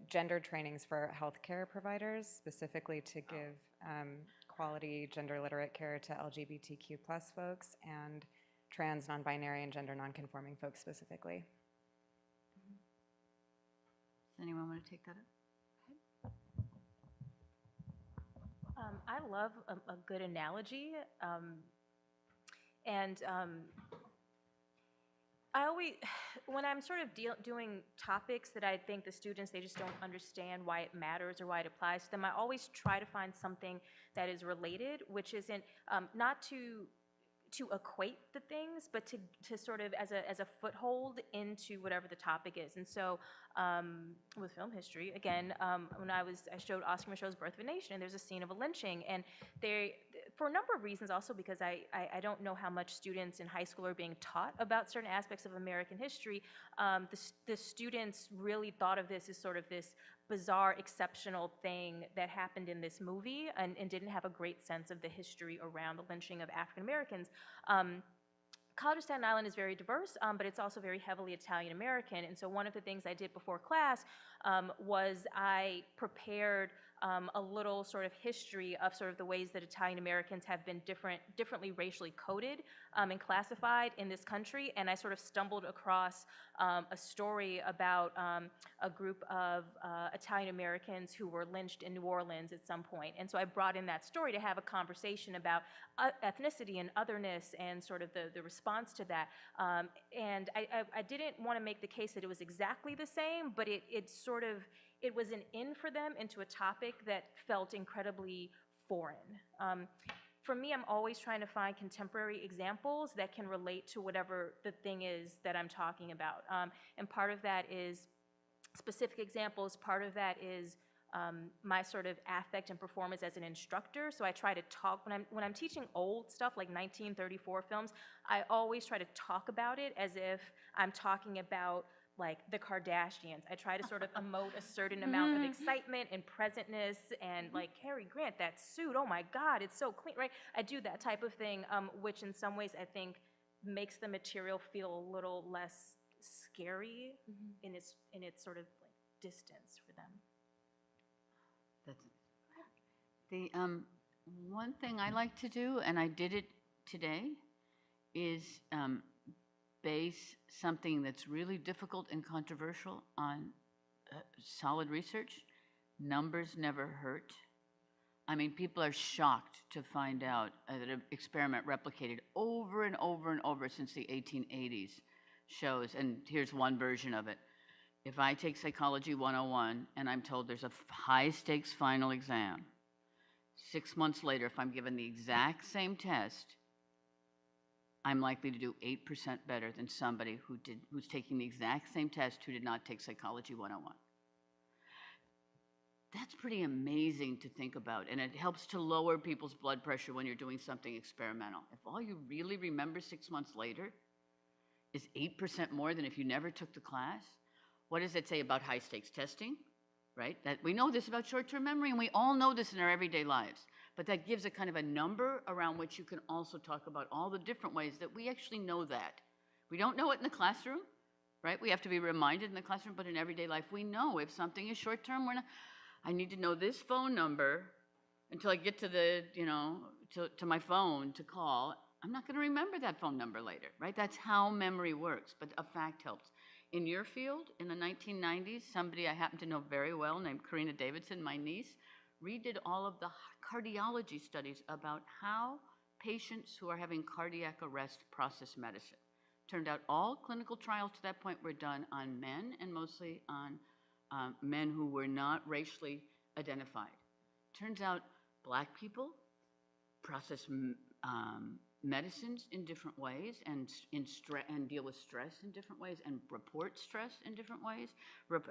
gender trainings for healthcare providers, specifically to give quality gender literate care to LGBTQ plus folks and trans, non-binary, and gender non-conforming folks specifically. Does anyone want to take that up? I love a good analogy, and I always, when I'm sort of doing topics that I think the students, they just don't understand why it matters or why it applies to them, I always try to find something that is related, which isn't, not to equate the things, but to sort of as a foothold into whatever the topic is. And so with film history, again, when I showed Oscar Micheaux's Birth of a Nation, and there's a scene of a lynching, and for a number of reasons, also because I don't know how much students in high school are being taught about certain aspects of American history, the students really thought of this as sort of this bizarre, exceptional thing that happened in this movie, and didn't have a great sense of the history around the lynching of African Americans. College of Staten Island is very diverse, but it's also very heavily Italian American. And so one of the things I did before class was I prepared a little sort of history of sort of the ways that Italian Americans have been differently racially coded and classified in this country. And I sort of stumbled across a story about a group of Italian Americans who were lynched in New Orleans at some point. And so I brought in that story to have a conversation about ethnicity and otherness and sort of the response to that. And I didn't want to make the case that it was exactly the same, but it was an in for them into a topic that felt incredibly foreign. For me, I'm always trying to find contemporary examples that can relate to whatever the thing is that I'm talking about. And part of that is specific examples, part of that is my sort of affect and performance as an instructor. So I try to talk, when I'm teaching old stuff like 1934 films, I always try to talk about it as if I'm talking about like the Kardashians. I try to sort of emote a certain amount of excitement and presentness and like, Cary Grant, that suit, oh my God, it's so clean, right? I do that type of thing, which in some ways I think makes the material feel a little less scary in its sort of like distance for them. The one thing I like to do, and I did it today, is base something that's really difficult and controversial on solid research. Numbers never hurt. I mean, people are shocked to find out that an experiment replicated over and over and over since the 1880s shows, and here's one version of it. If I take Psychology 101 and I'm told there's a high-stakes final exam, 6 months later, if I'm given the exact same test, I'm likely to do 8% better than somebody who's taking the exact same test who did not take Psychology 101. That's pretty amazing to think about, and it helps to lower people's blood pressure when you're doing something experimental. If all you really remember 6 months later is 8% more than if you never took the class, what does it say about high-stakes testing, right? That we know this about short-term memory, and we all know this in our everyday lives. But that gives a kind of a number around which you can also talk about all the different ways that we actually know that. We don't know it in the classroom, right? We have to be reminded in the classroom, but in everyday life, we know if something is short-term, I need to know this phone number until I get to the, to my phone to call. I'm not gonna remember that phone number later, right? That's how memory works, but a fact helps. In your field, in the 1990s, somebody I happen to know very well named Karina Davidson, my niece, redid all of the cardiology studies about how patients who are having cardiac arrest process medicine. Turned out all clinical trials to that point were done on men, and mostly on men who were not racially identified. Turns out Black people process medicines in different ways, and deal with stress in different ways, and report stress in different ways,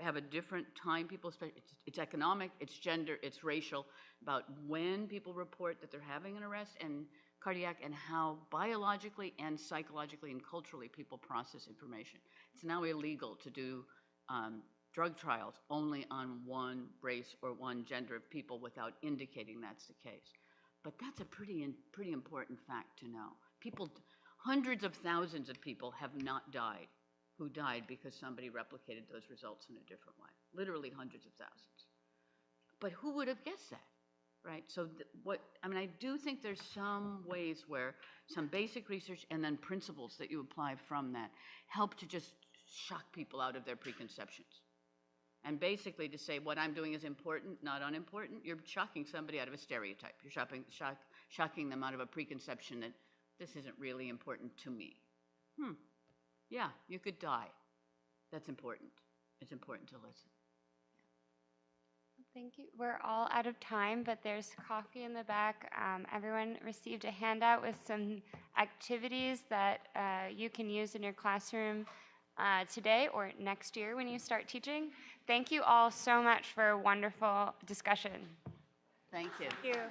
have a different time people spend. It's economic, it's gender, it's racial, about when people report that they're having an arrest, and cardiac, and how biologically and psychologically and culturally people process information. It's now illegal to do drug trials only on one race or one gender of people without indicating that's the case. But that's a pretty important fact to know. People, hundreds of thousands of people have not died who died because somebody replicated those results in a different way. Literally hundreds of thousands. But who would have guessed that, right? So I do think there's some ways where some basic research and then principles that you apply from that help to just shock people out of their preconceptions. And basically to say what I'm doing is important, not unimportant, you're shocking somebody out of a stereotype. You're shocking them out of a preconception that this isn't really important to me. Yeah, you could die. That's important. It's important to listen. Thank you. We're all out of time, but there's coffee in the back. Everyone received a handout with some activities that you can use in your classroom today or next year when you start teaching. Thank you all so much for a wonderful discussion. Thank you. Thank you.